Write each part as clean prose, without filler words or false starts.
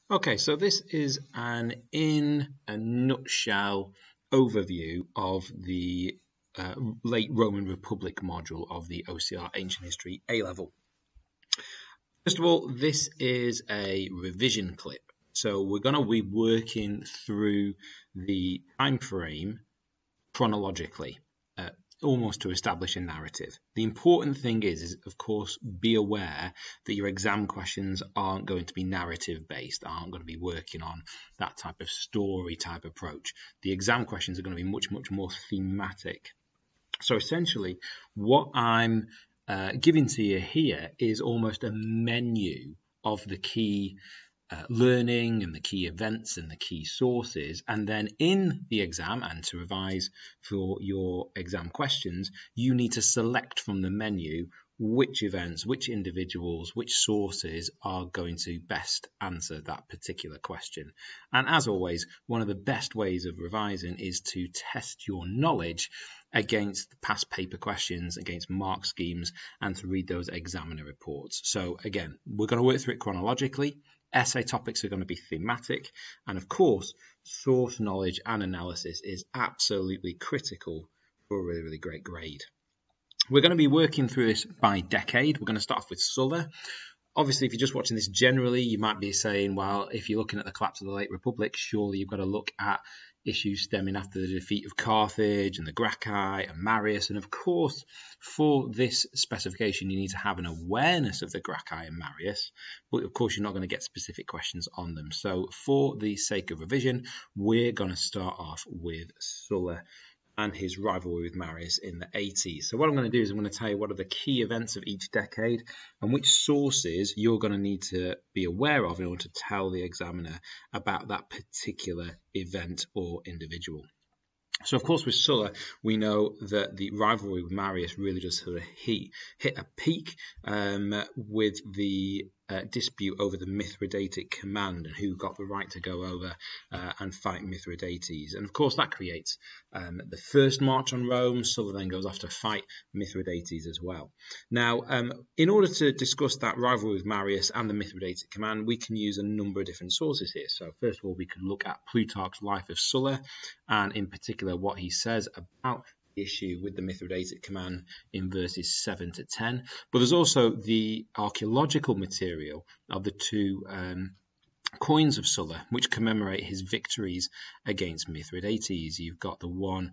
Okay, so this is in a nutshell overview of the late Roman Republic module of the OCR Ancient History A-Level. First of all, this is a revision clip. So we're going to be working through the time frame chronologically, almost to establish a narrative. The important thing is of course, be aware that your exam questions aren't going to be narrative based, aren't going to be working on that type of story type approach. The exam questions are going to be much more thematic. So essentially, what I'm giving to you here is almost a menu of the key learning and the key events and the key sources, and then in the exam and to revise for your exam questions, you need to select from the menu which events, which individuals, which sources are going to best answer that particular question. And as always, one of the best ways of revising is to test your knowledge against past paper questions, against mark schemes, and to read those examiner reports. So again, we're going to work through it chronologically. Essay topics are going to be thematic, and of course, source knowledge and analysis is absolutely critical for a really great grade. We're going to be working through this by decade. We're going to start off with Sulle. Obviously, if you're just watching this generally, you might be saying, well, if you're looking at the collapse of the late Republic, surely you've got to look at issues stemming after the defeat of Carthage and the Gracchi and Marius. And of course, for this specification, you need to have an awareness of the Gracchi and Marius, but of course, you're not going to get specific questions on them. So for the sake of revision, we're going to start off with Sulle and his rivalry with Marius in the 80s. So what I'm going to do is I'm going to tell you what are the key events of each decade and which sources you're going to need to be aware of in order to tell the examiner about that particular event or individual. So, of course, with Sulle, we know that the rivalry with Marius really does sort of hit a peak with the dispute over the Mithridatic command and who got the right to go over and fight Mithridates. And, of course, that creates the first march on Rome. Sulle then goes off to fight Mithridates as well. Now, in order to discuss that rivalry with Marius and the Mithridatic command, we can use a number of different sources here. So, first of all, we could look at Plutarch's Life of Sulle, and in particular what he says about the issue with the Mithridatic command in verses 7 to 10. But there's also the archaeological material of the two coins of Sulle, which commemorate his victories against Mithridates. You've got the one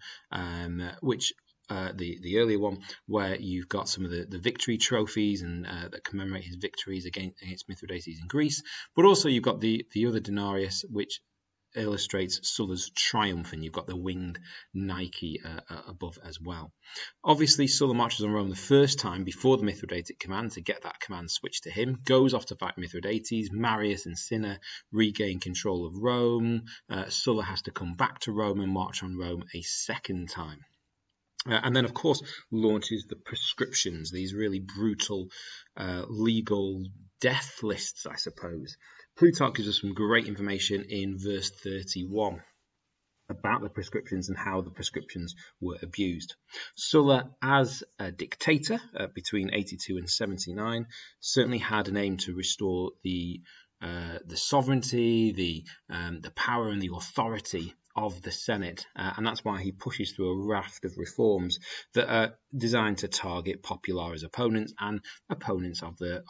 which the earlier one where you've got some of the victory trophies and that commemorate his victories against Mithridates in Greece, but also you've got the other denarius which illustrates Sulle's triumph, and you've got the winged Nike above as well. Obviously, Sulle marches on Rome the first time before the Mithridatic command to get that command switched to him, goes off to fight Mithridates. Marius and Cinna regain control of Rome. Sulle has to come back to Rome and march on Rome a second time. And then, of course, launches the prescriptions, these really brutal legal death lists, I suppose. Plutarch gives us some great information in verse 31 about the prescriptions and how the prescriptions were abused. Sulle, as a dictator between 82 and 79, certainly had an aim to restore the sovereignty, the power and the authority of the Senate, and that's why he pushes through a raft of reforms that are designed to target Popularis opponents and opponents of the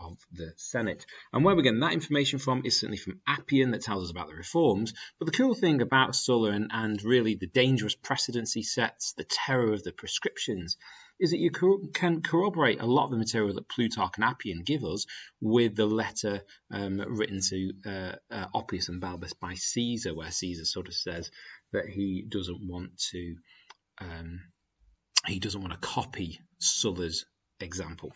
Senate. And where we're getting that information from is certainly from Appian, that tells us about the reforms. But the cool thing about Sulle and really the dangerous precedents he sets, the terror of the prescriptions, is that you can corroborate a lot of the material that Plutarch and Appian give us with the letter written to Oppius and Balbus by Caesar, where Caesar sort of says that he doesn't want to copy Sulle's example.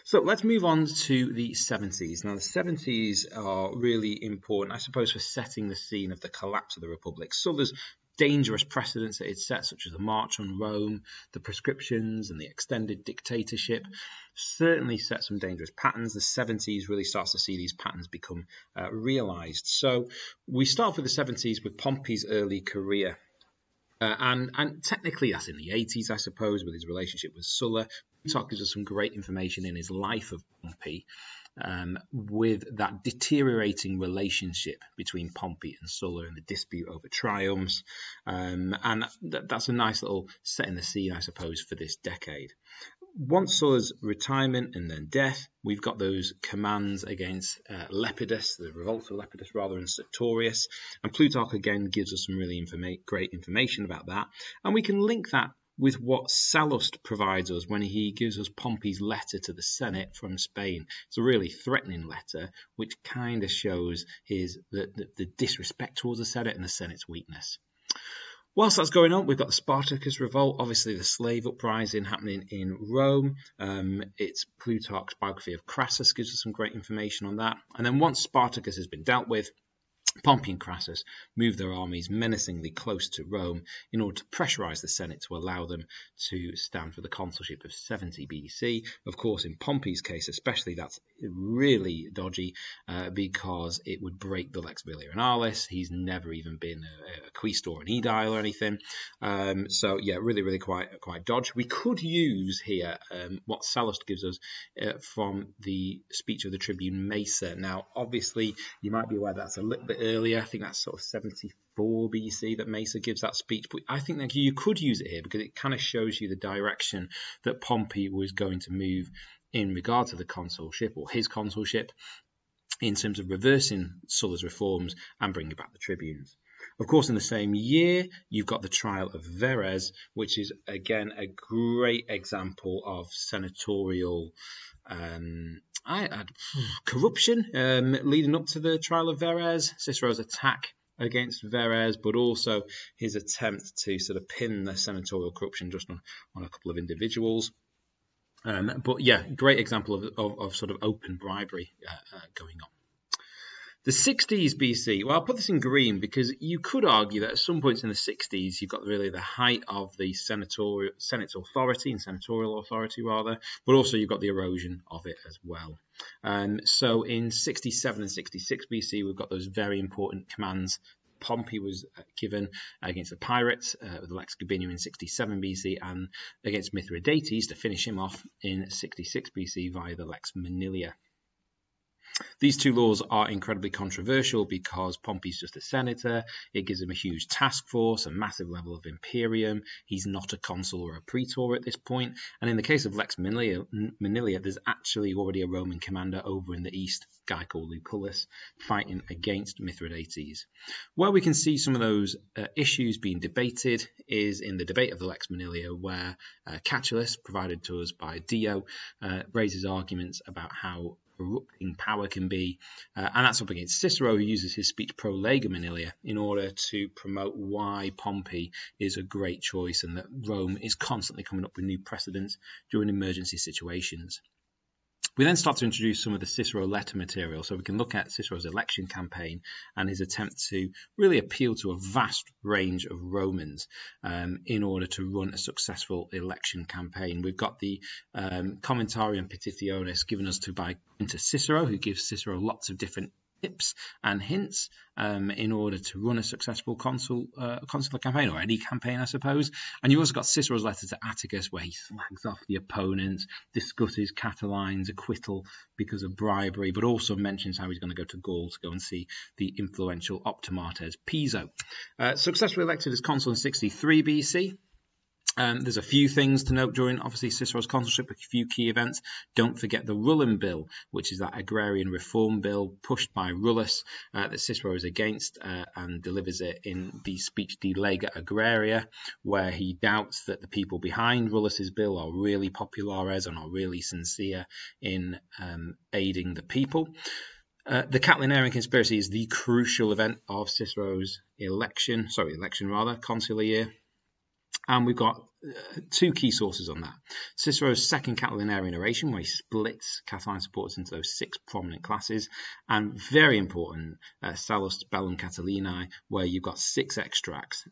So let's move on to the 70s. Now, the 70s are really important, I suppose, for setting the scene of the collapse of the Republic. Sulle's dangerous precedents that it sets, such as the march on Rome, the prescriptions, and the extended dictatorship, certainly set some dangerous patterns. The 70s really starts to see these patterns become realized. So we start with the 70s with Pompey's early career. And technically that's in the 80s, I suppose, with his relationship with Sulla. Plutarch gives us some great information in his life of Pompey. with that deteriorating relationship between Pompey and Sulla and the dispute over triumphs. And that's a nice little setting the scene, I suppose, for this decade. Once Sulla's retirement and then death, we've got those commands against Lepidus, the revolt of Lepidus rather, and Sertorius. And Plutarch again gives us some really great information about that. And we can link that with what Sallust provides us when he gives us Pompey's letter to the Senate from Spain. It's a really threatening letter, which kind of shows the disrespect towards the Senate and the Senate's weakness. Whilst that's going on, we've got the Spartacus revolt, obviously the slave uprising happening in Rome. It's Plutarch's biography of Crassus gives us some great information on that. And then once Spartacus has been dealt with, Pompey and Crassus moved their armies menacingly close to Rome in order to pressurize the Senate to allow them to stand for the consulship of 70 BC. Of course, in Pompey's case especially, that's really dodgy because it would break the Lex Milionalis. He's never even been a quaestor or an aedile or anything. So yeah, really quite dodgy. We could use here what Sallust gives us from the speech of the tribune Macer. Now, obviously, you might be aware that's a little bit earlier. I think that's sort of 74 BC that Macer gives that speech, but I think that you could use it here because it kind of shows you the direction that Pompey was going to move in regard to the consulship or his consulship in terms of reversing Sulla's reforms and bringing back the tribunes. Of course, in the same year, you've got the trial of Verres, which is, again, a great example of senatorial corruption leading up to the trial of Verres. Cicero's attack against Verres, but also his attempt to sort of pin the senatorial corruption just on a couple of individuals. But yeah, great example of sort of open bribery going on. The 60s BC, well, I'll put this in green because you could argue that at some points in the 60s, you've got really the height of the Senate's authority, and senatorial authority rather, but also you've got the erosion of it as well. So in 67 and 66 BC, we've got those very important commands Pompey was given against the pirates with the Lex Gabinium in 67 BC and against Mithridates to finish him off in 66 BC via the Lex Manilia. These two laws are incredibly controversial because Pompey's just a senator. It gives him a huge task force, a massive level of imperium. He's not a consul or a praetor at this point. And in the case of Lex Manilia, there's actually already a Roman commander over in the east, a guy called Lucullus, fighting against Mithridates. Where we can see some of those issues being debated is in the debate of the Lex Manilia, where Catullus, provided to us by Dio, raises arguments about how corrupting power can be, and that's up against Cicero, who uses his speech Pro Lega Manilia in order to promote why Pompey is a great choice and that Rome is constantly coming up with new precedents during emergency situations. We then start to introduce some of the Cicero letter material, so we can look at Cicero's election campaign and his attempt to really appeal to a vast range of Romans in order to run a successful election campaign. We've got the Commentarium Petitionis given us by Cicero, who gives Cicero lots of different tips and hints in order to run a successful consular campaign, or any campaign, I suppose. And you've also got Cicero's letter to Atticus, where he slags off the opponents, discusses Catiline's acquittal because of bribery, but also mentions how he's going to go to Gaul to go and see the influential Optimates Piso. Successfully elected as consul in 63 BC. There's a few things to note during, obviously, Cicero's consulship, a few key events. Don't forget the Rullan Bill, which is that agrarian reform bill pushed by Rullus that Cicero is against and delivers it in the speech De Lega Agraria, where he doubts that the people behind Rullus's bill are really populares and are really sincere in aiding the people. The Catilinarian conspiracy is the crucial event of Cicero's consular year. And we've got two key sources on that. Cicero's second Catilinarian oration, where he splits Catiline supporters into those 6 prominent classes, and very important, Sallust's Bellum Catilinae, where you've got 6 extracts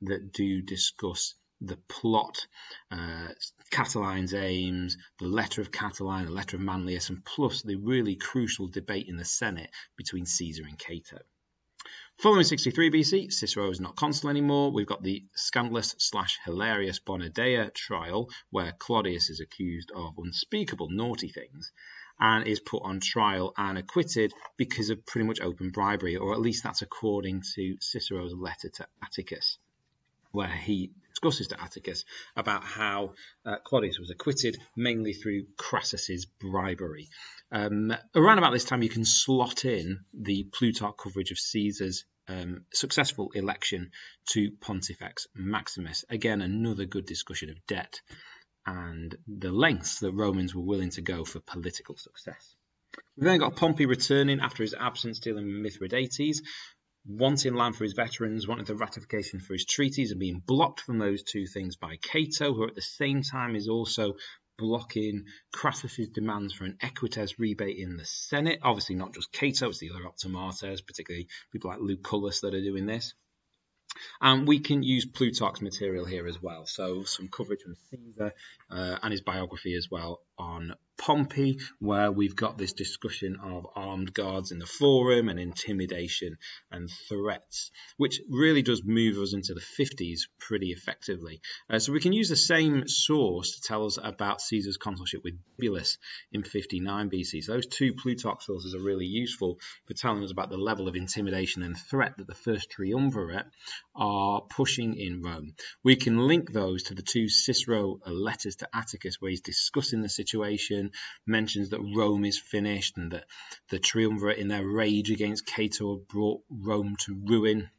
that do discuss the plot, Catiline's aims, the letter of Catiline, the letter of Manlius, and plus the really crucial debate in the Senate between Caesar and Cato. Following 63 BC, Cicero is not consul anymore. We've got the scandalous/hilarious Bonadea trial, where Claudius is accused of unspeakable naughty things. and is put on trial and acquitted because of pretty much open bribery, or at least that's according to Cicero's letter to Atticus, where he discusses to Atticus about how Claudius was acquitted mainly through Crassus's bribery. Around about this time, you can slot in the Plutarch coverage of Caesar's successful election to Pontifex Maximus. Again, another good discussion of debt and the lengths that Romans were willing to go for political success. We've then got Pompey returning after his absence, dealing with Mithridates, wanting land for his veterans, wanting the ratification for his treaties, and being blocked from those two things by Cato, who at the same time is also blocking Crassus's demands for an equites rebate in the Senate. Obviously not just Cato, it's the other optimators, particularly people like Lucullus that are doing this. And we can use Plutarch's material here as well, so some coverage from Caesar and his biography as well on Pompey, where we've got this discussion of armed guards in the forum and intimidation and threats, which really does move us into the 50s pretty effectively. So we can use the same source to tell us about Caesar's consulship with Bibulus in 59 BC. So those two Plutarch sources are really useful for telling us about the level of intimidation and threat that the first triumvirate are pushing in Rome. We can link those to the two Cicero letters to Atticus, where he's discussing the situation, mentions that Rome is finished and that the triumvirate in their rage against Cato have brought Rome to ruin,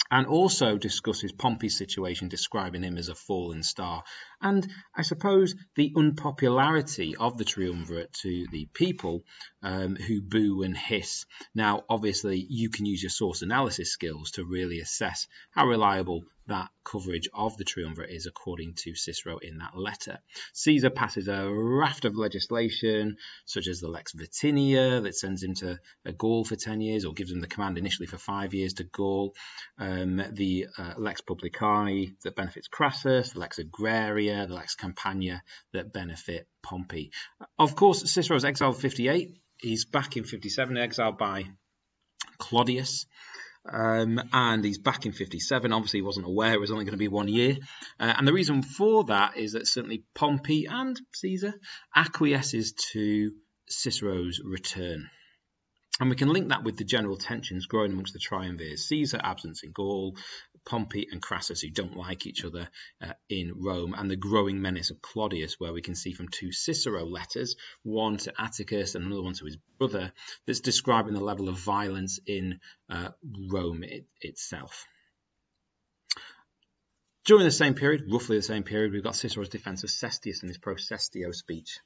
and also discusses Pompey's situation, describing him as a fallen star, and I suppose the unpopularity of the triumvirate to the people who boo and hiss. Now, obviously, you can use your source analysis skills to really assess how reliable that coverage of the triumvirate is according to Cicero in that letter. Caesar passes a raft of legislation, such as the Lex Vitinia, that sends him to Gaul for 10 years, or gives him the command initially for 5 years to Gaul, the Lex Publicani that benefits Crassus, the Lex Agraria, the Lex Campania that benefit Pompey. Of course, Cicero's exiled 58. He's back in 57, exiled by Claudius. And he's back in 57. Obviously, he wasn't aware it was only going to be 1 year. And the reason for that is that certainly Pompey and Caesar acquiesces to Cicero's return. And we can link that with the general tensions growing amongst the triumvirs. Caesar absence in Gaul, Pompey and Crassus, who don't like each other in Rome, and the growing menace of Claudius, where we can see from two Cicero letters, one to Atticus and another one to his brother, that's describing the level of violence in Rome itself. During the same period, roughly the same period, we've got Cicero's defense of Cestius and his Pro Cestio speech.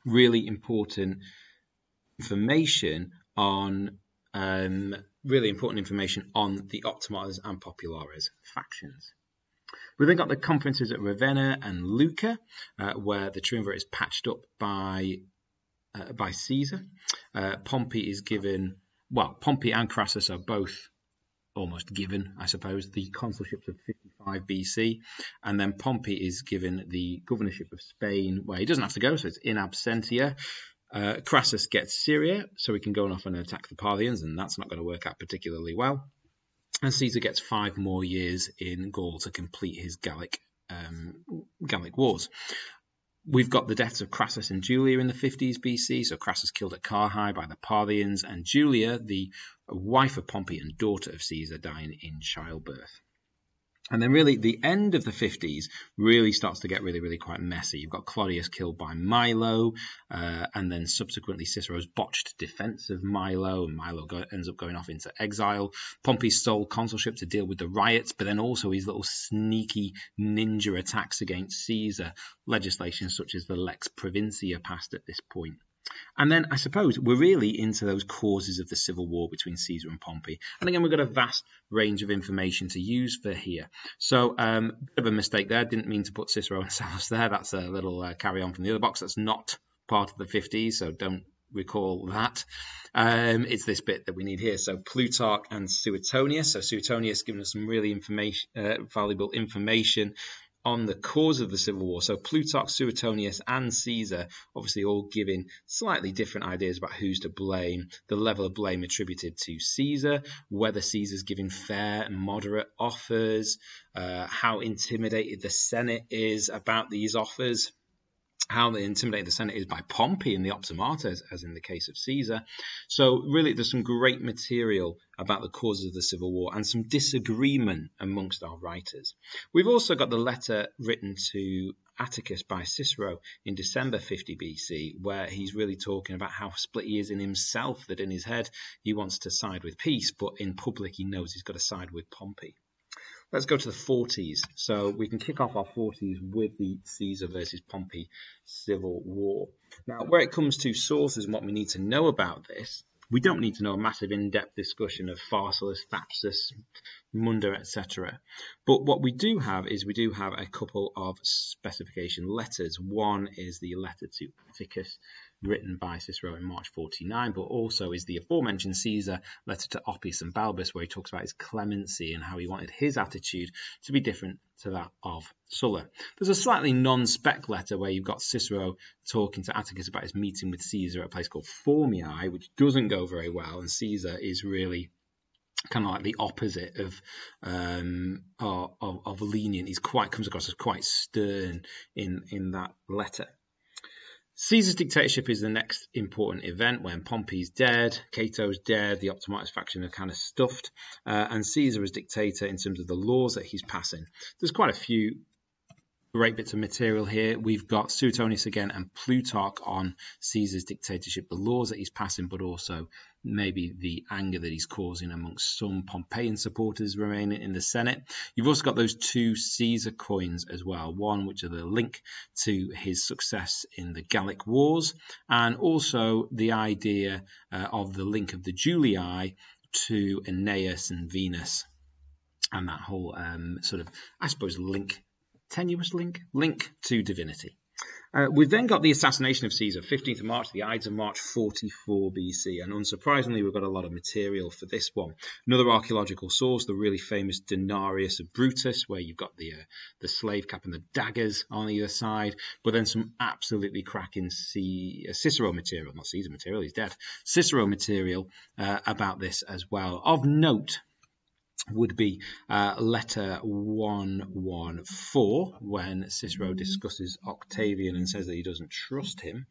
Really important information on the optimators and populares factions. We then got the conferences at Ravenna and Lucca, where the triumvirate is patched up by Caesar. Pompey is given, well, Pompey and Crassus are both almost given, I suppose, the consulships of 55 BC, and then Pompey is given the governorship of Spain, where he doesn't have to go, so it's in absentia. Crassus gets Syria, so he can go off and attack the Parthians, and that's not going to work out particularly well. And Caesar gets 5 more years in Gaul to complete his Gallic wars. We've got the deaths of Crassus and Julia in the 50s BC, so Crassus killed at Carrhae by the Parthians, and Julia, the wife of Pompey and daughter of Caesar, dying in childbirth. And then really the end of the 50s really starts to get really quite messy. You've got Claudius killed by Milo, and then subsequently Cicero's botched defense of Milo, and Milo ends up going off into exile. Pompey's sole consulship to deal with the riots, but then also his little sneaky ninja attacks against Caesar. Legislation such as the Lex Provincia passed at this point. And then I suppose we're really into those causes of the civil war between Caesar and Pompey. And again, we've got a vast range of information to use for here. So bit of a mistake there. Didn't mean to put Cicero and Sallust there. That's a little carry on from the other box. That's not part of the 50s, so don't recall that. It's this bit that we need here. So Plutarch and Suetonius. So Suetonius giving us some really valuable information on the cause of the civil war. So Plutarch, Suetonius and Caesar obviously all giving slightly different ideas about who's to blame, the level of blame attributed to Caesar, whether Caesar's giving fair and moderate offers, how intimidated the Senate is about these offers. how they intimidated the Senate is by Pompey and the Optimates, as in the case of Caesar. So really there's some great material about the causes of the Civil War and some disagreement amongst our writers. We've also got the letter written to Atticus by Cicero in December 50 BC, where he's really talking about how split he is in himself, that in his head he wants to side with peace, but in public he knows he's got to side with Pompey. Let's go to the 40s. So we can kick off our 40s with the Caesar versus Pompey Civil War. Now, where it comes to sources and what we need to know about this, we don't need to know a massive in-depth discussion of Pharsalus, Thapsus, Munda, etc. But what we do have is we do have a couple of specification letters. One is the letter to Atticus, written by Cicero in March 49, but also is the aforementioned Caesar letter to Oppius and Balbus, where he talks about his clemency and how he wanted his attitude to be different to that of Sulla. There's a slightly non-spec letter where you've got Cicero talking to Atticus about his meeting with Caesar at a place called Formiae, which doesn't go very well, and Caesar is really kind of like the opposite of lenient. He's comes across as quite stern in that letter. Caesar's dictatorship is the next important event when Pompey's dead, Cato's dead, the Optimatus faction are kind of stuffed, and Caesar as dictator in terms of the laws that he's passing. There's quite a few great bits of material here. We've got Suetonius again and Plutarch on Caesar's dictatorship, the laws that he's passing, but also maybe the anger that he's causing amongst some Pompeian supporters remaining in the Senate. You've also got those two Caesar coins as well, one which are the link to his success in the Gallic Wars, and also the idea of the link of the Julii to Aeneas and Venus, and that whole sort of, I suppose, tenuous link to divinity. We've then got the assassination of Caesar, 15th of March, the Ides of March 44 BC, and unsurprisingly we've got a lot of material for this one. Another archaeological source, the really famous Denarius of Brutus, where you've got the slave cap and the daggers on either side, but then some absolutely cracking Cicero material, not Caesar material, he's dead, Cicero material about this as well. Of note would be letter 114, when Cicero discusses Octavian and says that he doesn't trust him,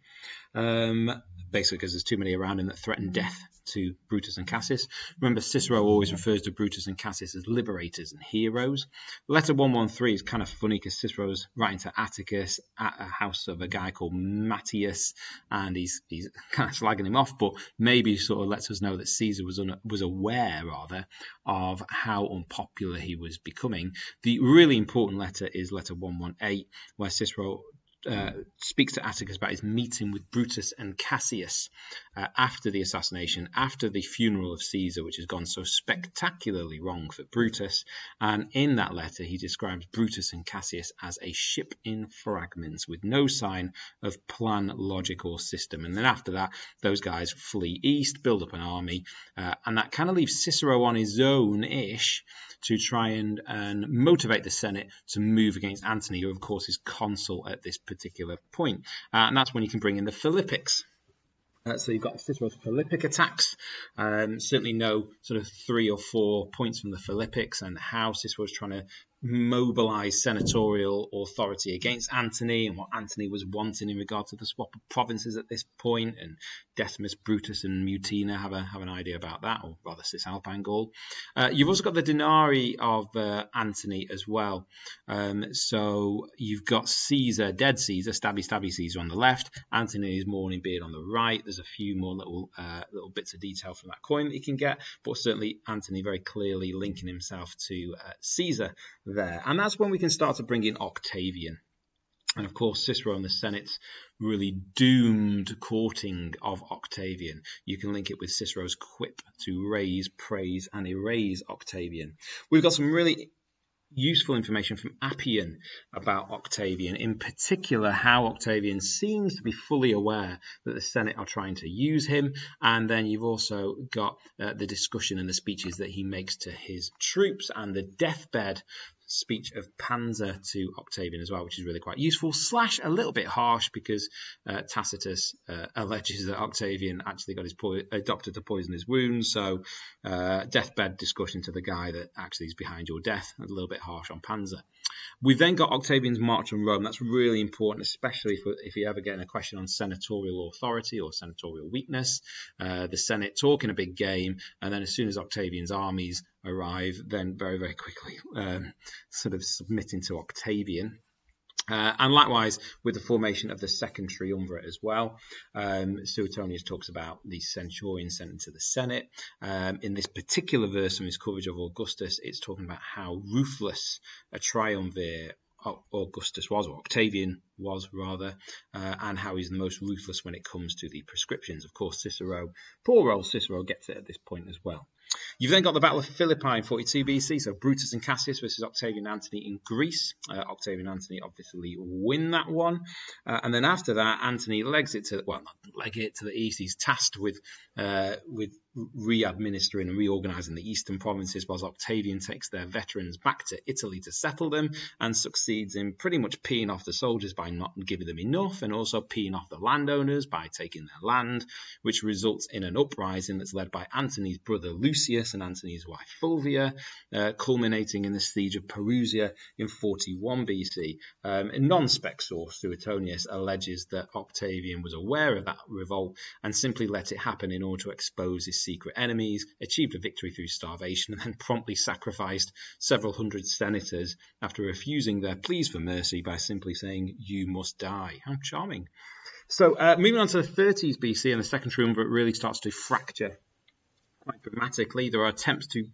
basically because there's too many around him that threaten death to Brutus and Cassius. Remember, Cicero always refers to Brutus and Cassius as liberators and heroes. Letter 113 is kind of funny because Cicero's writing to Atticus at a house of a guy called Matthias, and he's kind of slagging him off, but maybe sort of lets us know that Caesar was aware, rather, of how unpopular he was becoming. The really important letter is letter 118, where Cicero speaks to Atticus about his meeting with Brutus and Cassius after the assassination, after the funeral of Caesar, which has gone so spectacularly wrong for Brutus. And in that letter, he describes Brutus and Cassius as a ship in fragments with no sign of plan, logic, or system. And then after that, those guys flee east, build up an army, and that kind of leaves Cicero on his own-ish to try and motivate the Senate to move against Antony, who of course is consul at this particular point. And that's when you can bring in the Philippics. So you've got Cicero's Philippic attacks. Certainly know sort of 3 or 4 points from the Philippics and how Cicero was trying to mobilize senatorial authority against Antony and what Antony was wanting in regard to the swap of provinces at this point. And Decimus Brutus and Mutina have an idea about that, or rather Cisalpine Gaul. You've also got the denarii of Antony as well. So you've got Caesar, dead Caesar, stabby Caesar on the left, Antony's mourning beard on the right. There's a few more little bits of detail from that coin that you can get, but certainly Antony very clearly linking himself to Caesar there. And that's when we can start to bring in Octavian. And of course, Cicero and the Senate's really doomed courting of Octavian. You can link it with Cicero's quip to raise, praise, and erase Octavian. We've got some really useful information from Appian about Octavian, in particular how Octavian seems to be fully aware that the Senate are trying to use him. And then you've also got the discussion and the speeches that he makes to his troops and the deathbed speech of Panzer to Octavian as well, which is really quite useful, / a little bit harsh, because Tacitus alleges that Octavian actually got a doctor to poison his wounds, so deathbed discussion to the guy that actually is behind your death, a little bit harsh on Panzer. We've then got Octavian's march on Rome. That's really important, especially if you ever get a question on senatorial authority or senatorial weakness. The Senate talking a big game, and then as soon as Octavian's armies arrive, then very, very quickly sort of submitting to Octavian. And likewise with the formation of the second triumvirate as well. Suetonius talks about the centurion sent into the Senate. In this particular verse from his coverage of Augustus, it's talking about how ruthless a triumvirate Augustus was, or Octavian was rather, and how he's the most ruthless when it comes to the prescriptions. Of course, Cicero, poor old Cicero, gets it at this point as well. You've then got the Battle of Philippi in 42 BC, so Brutus and Cassius versus Octavian and Antony in Greece. Octavian and Antony obviously win that one. And then after that, Antony legs it to, well, not leg it to the east. He's tasked with re-administering and reorganizing the eastern provinces, whilst Octavian takes their veterans back to Italy to settle them, and succeeds in pretty much peeing off the soldiers by not giving them enough, and also peeing off the landowners by taking their land, which results in an uprising that's led by Antony's brother Lucius and Antony's wife Fulvia, culminating in the siege of Perusia in 41 BC. A non-spec source, Suetonius, alleges that Octavian was aware of that revolt and simply let it happen in order to expose his secret enemies, achieved a victory through starvation, and then promptly sacrificed several hundred senators after refusing their pleas for mercy by simply saying, "You must die." How charming. So moving on to the 30s BC, and the second triumvirate really starts to fracture quite dramatically. There are attempts to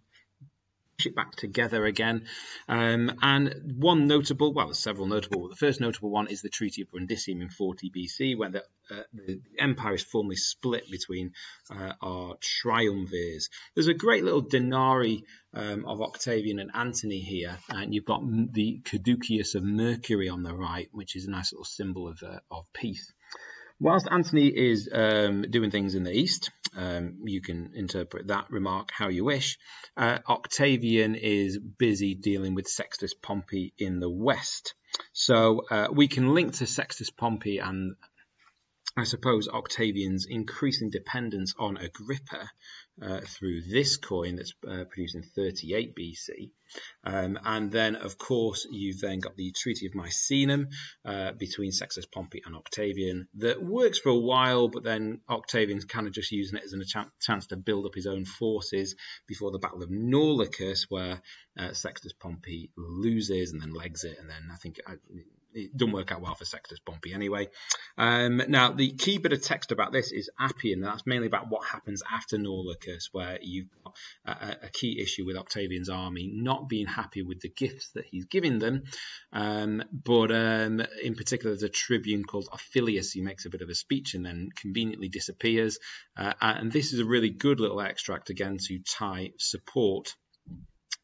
push it back together again. And one notable, well, there's several notable, the first notable one is the Treaty of Brundisium in 40 BC, where the empire is formally split between our triumvirs. There's a great little denari of Octavian and Antony here, and you've got the caduceus of Mercury on the right, which is a nice little symbol of peace. Whilst Antony is doing things in the east, you can interpret that remark how you wish. Octavian is busy dealing with Sextus Pompey in the west. So we can link to Sextus Pompey and, I suppose, Octavian's increasing dependence on Agrippa through this coin that's produced in 38 BC. And then, of course, you've then got the Treaty of Misenum between Sextus Pompey and Octavian that works for a while, but then Octavian's kind of just using it as a chance to build up his own forces before the Battle of Naulochus, where Sextus Pompey loses and then legs it, and then I think it doesn't work out well for Sextus Pompey anyway. Now, the key bit of text about this is Appian. That's mainly about what happens after Naulochus, where you've got a key issue with Octavian's army not being happy with the gifts that he's giving them. But in particular, there's a tribune called Ophilius who makes a bit of a speech and then conveniently disappears. And this is a really good little extract, again, to tie support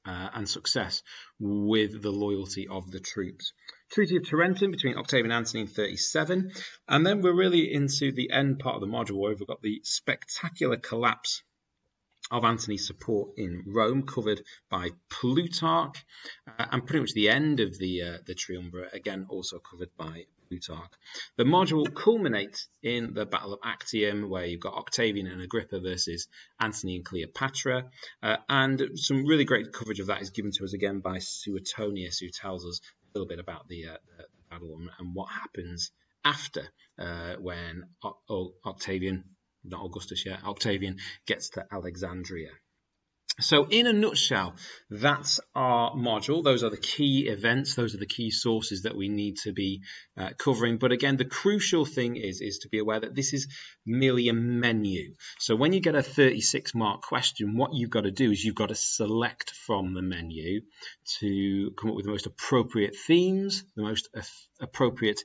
and success with the loyalty of the troops. Treaty of Tarentum between Octavian and Antony in 37. And then we're really into the end part of the module where we've got the spectacular collapse of Antony's support in Rome, covered by Plutarch, and pretty much the end of the triumvirate, again also covered by Plutarch. The module culminates in the Battle of Actium, where you've got Octavian and Agrippa versus Antony and Cleopatra, and some really great coverage of that is given to us again by Suetonius, who tells us a little bit about the battle and what happens after when Octavian, not Augustus yet, Octavian gets to Alexandria. So in a nutshell, that's our module. Those are the key events. Those are the key sources that we need to be covering. But again, the crucial thing is to be aware that this is merely a menu. So when you get a 36-mark question, what you've got to do is you've got to select from the menu to come up with the most appropriate themes, the most appropriate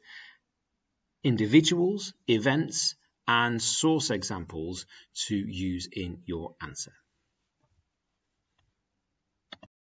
individuals, events, and source examples to use in your answer.